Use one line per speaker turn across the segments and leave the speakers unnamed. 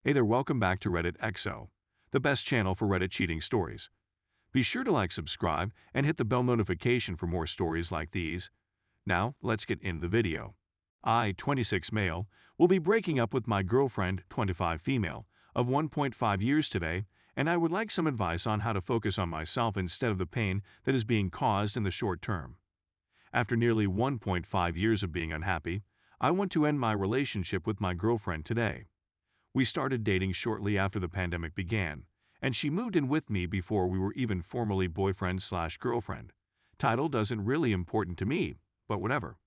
Hey there, welcome back to Reddit XO, the best channel for Reddit cheating stories. Be sure to like, subscribe, and hit the bell notification for more stories like these. Now, let's get into the video. I, 26 male, will be breaking up with my girlfriend, 25 female, of 1.5 years today, and I would like some advice on how to focus on myself instead of the pain that is being caused in the short term. After nearly 1.5 years of being unhappy, I want to end my relationship with my girlfriend today. We started dating shortly after the pandemic began, and she moved in with me before we were even formally boyfriend/girlfriend. Title doesn't really important to me, but whatever.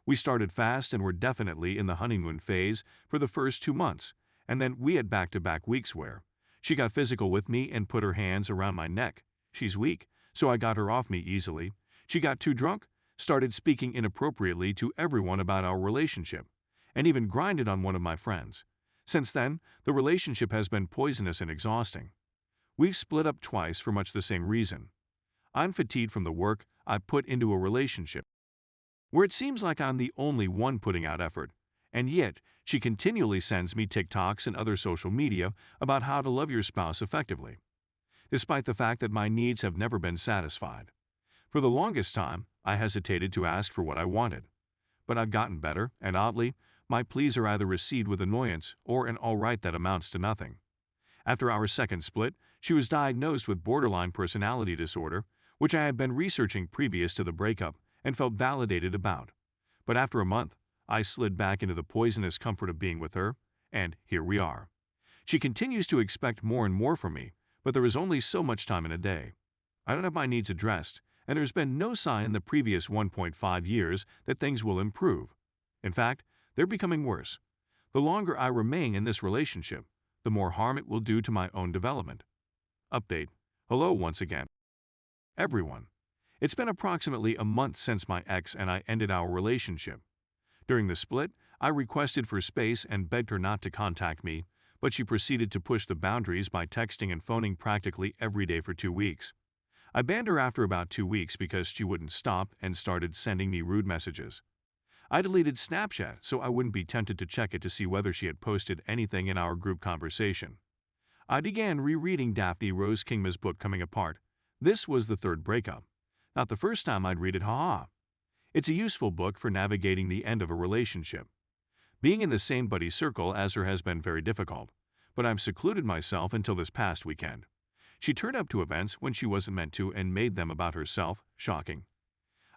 We started fast and were definitely in the honeymoon phase for the first 2 months, and then we had back-to-back weeks where she got physical with me and put her hands around my neck. She's weak, so I got her off me easily. She got too drunk, started speaking inappropriately to everyone about our relationship, and even grinded on one of my friends. Since then, the relationship has been poisonous and exhausting. We've split up twice for much the same reason. I'm fatigued from the work I put into a relationship, where it seems like I'm the only one putting out effort, and yet she continually sends me TikToks and other social media about how to love your spouse effectively, despite the fact that my needs have never been satisfied. For the longest time, I hesitated to ask for what I wanted. But I've gotten better, and oddly, my pleas are either received with annoyance or an alright that amounts to nothing. After our second split, she was diagnosed with borderline personality disorder, which I had been researching previous to the breakup and felt validated about. But after a month, I slid back into the poisonous comfort of being with her, and here we are. She continues to expect more and more from me, but there is only so much time in a day. I don't have my needs addressed, and there's been no sign in the previous 1.5 years that things will improve. In fact, they're becoming worse. The longer I remain in this relationship, the more harm it will do to my own development. Update. Hello once again, everyone. It's been approximately a month since my ex and I ended our relationship. During the split, I requested for space and begged her not to contact me, but she proceeded to push the boundaries by texting and phoning practically every day for 2 weeks. I banned her after about 2 weeks because she wouldn't stop and started sending me rude messages. I deleted Snapchat so I wouldn't be tempted to check it to see whether she had posted anything in our group conversation. I began rereading Daphne Rose Kingma's book Coming Apart. This was the third breakup. Not the first time I'd read it, haha. It's a useful book for navigating the end of a relationship. Being in the same buddy circle as her has been very difficult, but I've secluded myself until this past weekend. She turned up to events when she wasn't meant to and made them about herself. Shocking.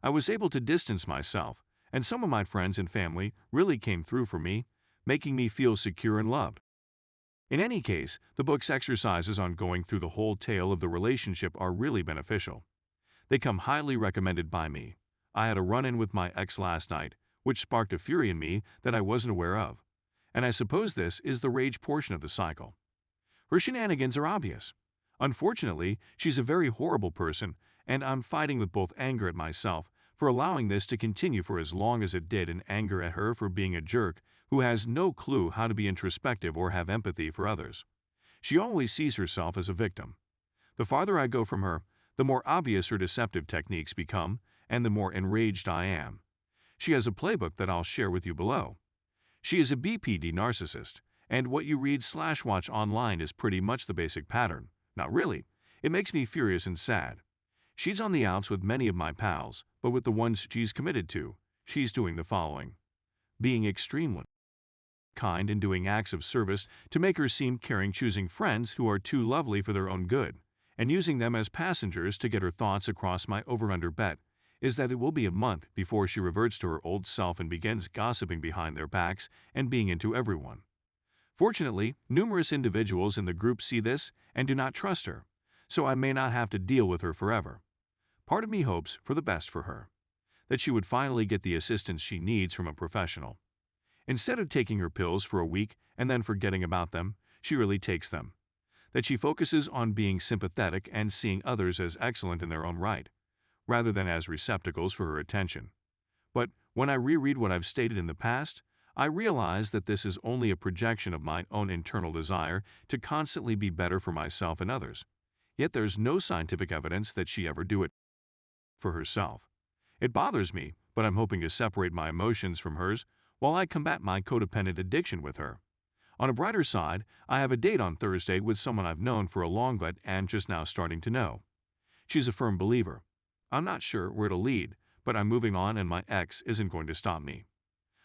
I was able to distance myself, and some of my friends and family really came through for me, making me feel secure and loved. In any case, the book's exercises on going through the whole tale of the relationship are really beneficial. They come highly recommended by me. I had a run-in with my ex last night, which sparked a fury in me that I wasn't aware of, and I suppose this is the rage portion of the cycle. Her shenanigans are obvious. Unfortunately, she's a very horrible person, and I'm fighting with both anger at myself for allowing this to continue for as long as it did and anger at her for being a jerk who has no clue how to be introspective or have empathy for others. She always sees herself as a victim. The farther I go from her, the more obvious her deceptive techniques become, and the more enraged I am. She has a playbook that I'll share with you below. She is a BPD narcissist, and what you read/watch online is pretty much the basic pattern. Not really. It makes me furious and sad. She's on the outs with many of my pals, but with the ones she's committed to, she's doing the following. Being extremely kind and doing acts of service to make her seem caring, choosing friends who are too lovely for their own good, and using them as passengers to get her thoughts across. My over-under bet is that it will be a month before she reverts to her old self and begins gossiping behind their backs and being into everyone. Fortunately, numerous individuals in the group see this and do not trust her, so I may not have to deal with her forever. Part of me hopes for the best for her, that she would finally get the assistance she needs from a professional. Instead of taking her pills for a week and then forgetting about them, she really takes them. That she focuses on being sympathetic and seeing others as excellent in their own right, rather than as receptacles for her attention. But when I reread what I've stated in the past, I realize that this is only a projection of my own internal desire to constantly be better for myself and others. Yet there's no scientific evidence that she ever do it for herself. It bothers me, but I'm hoping to separate my emotions from hers while I combat my codependent addiction with her. On a brighter side, I have a date on Thursday with someone I've known for a long but and just now starting to know. She's a firm believer. I'm not sure where it'll lead, but I'm moving on and my ex isn't going to stop me.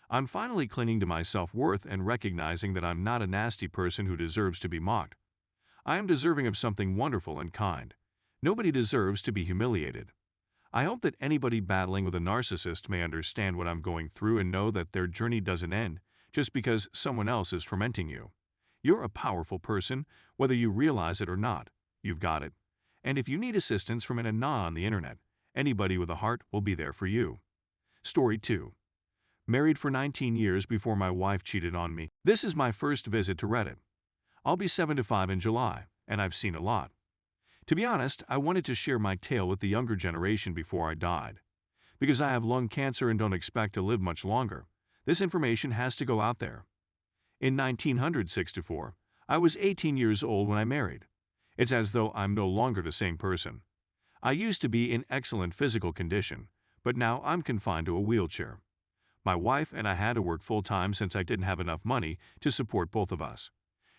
I'm finally clinging to my self-worth and recognizing that I'm not a nasty person who deserves to be mocked. I am deserving of something wonderful and kind. Nobody deserves to be humiliated. I hope that anybody battling with a narcissist may understand what I'm going through and know that their journey doesn't end just because someone else is tormenting you. You're a powerful person, whether you realize it or not. You've got it. And if you need assistance from an anon on the internet, anybody with a heart will be there for you. Story 2. Married for 19 years before my wife cheated on me. This is my first visit to Reddit. I'll be 75 in July, and I've seen a lot. To be honest, I wanted to share my tale with the younger generation before I died. Because I have lung cancer and don't expect to live much longer, this information has to go out there. In 1964, I was 18 years old when I married. It's as though I'm no longer the same person. I used to be in excellent physical condition, but now I'm confined to a wheelchair. My wife and I had to work full-time since I didn't have enough money to support both of us.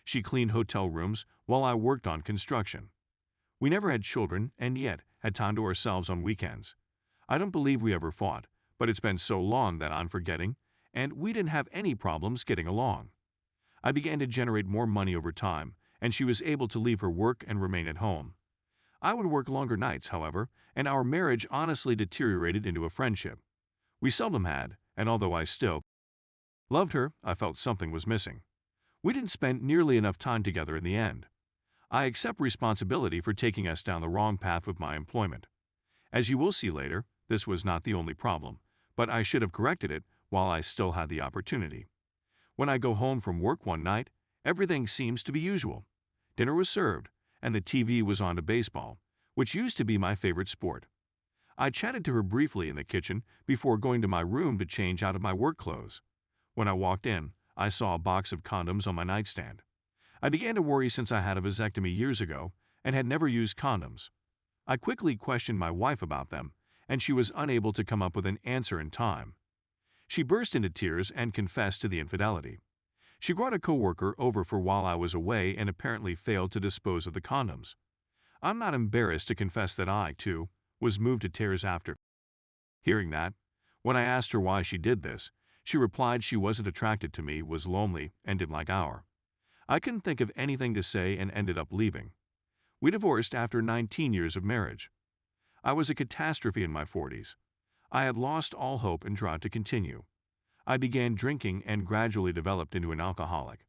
She cleaned hotel rooms while I worked on construction. We never had children and yet had time to ourselves on weekends. I don't believe we ever fought, but it's been so long that I'm forgetting, and we didn't have any problems getting along. I began to generate more money over time, and she was able to leave her work and remain at home. I would work longer nights, however, and our marriage honestly deteriorated into a friendship. We seldom had, and although I still loved her, I felt something was missing. We didn't spend nearly enough time together in the end. I accept responsibility for taking us down the wrong path with my employment. As you will see later, this was not the only problem, but I should have corrected it while I still had the opportunity. When I go home from work one night, everything seems to be usual. Dinner was served, and the TV was on to baseball, which used to be my favorite sport. I chatted to her briefly in the kitchen before going to my room to change out of my work clothes. When I walked in, I saw a box of condoms on my nightstand. I began to worry since I had a vasectomy years ago and had never used condoms. I quickly questioned my wife about them, and she was unable to come up with an answer in time. She burst into tears and confessed to the infidelity. She brought a coworker over for while I was away and apparently failed to dispose of the condoms. I'm not embarrassed to confess that I, too, was moved to tears after hearing that. When I asked her why she did this, she replied she wasn't attracted to me, was lonely, and didn't like our. I couldn't think of anything to say and ended up leaving. We divorced after 19 years of marriage. I was a catastrophe in my 40s. I had lost all hope and tried to continue. I began drinking and gradually developed into an alcoholic.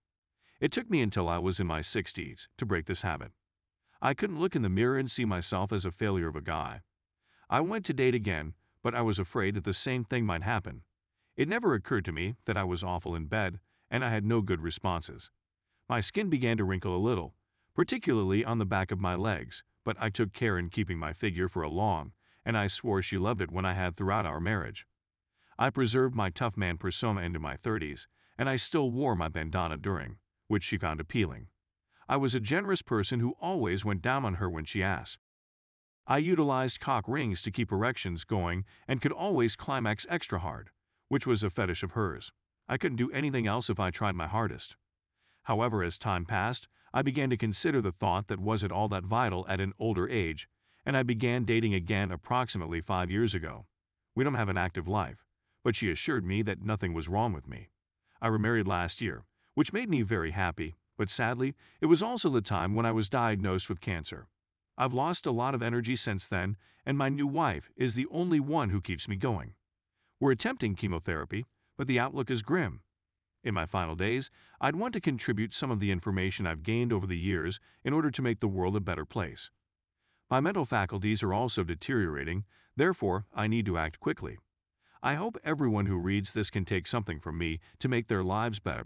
It took me until I was in my 60s to break this habit. I couldn't look in the mirror and see myself as a failure of a guy. I went to date again, but I was afraid that the same thing might happen. It never occurred to me that I was awful in bed and I had no good responses. My skin began to wrinkle a little, particularly on the back of my legs, but I took care in keeping my figure for a long, and I swore she loved it when I had throughout our marriage. I preserved my tough man persona into my 30s, and I still wore my bandana during, which she found appealing. I was a generous person who always went down on her when she asked. I utilized cock rings to keep erections going and could always climax extra hard, which was a fetish of hers. I couldn't do anything else if I tried my hardest. However, as time passed, I began to consider the thought that was it all that vital at an older age, and I began dating again approximately 5 years ago. We don't have an active life, but she assured me that nothing was wrong with me. I remarried last year, which made me very happy, but sadly, it was also the time when I was diagnosed with cancer. I've lost a lot of energy since then, and my new wife is the only one who keeps me going. We're attempting chemotherapy, but the outlook is grim. In my final days, I'd want to contribute some of the information I've gained over the years in order to make the world a better place. My mental faculties are also deteriorating, therefore I need to act quickly. I hope everyone who reads this can take something from me to make their lives better.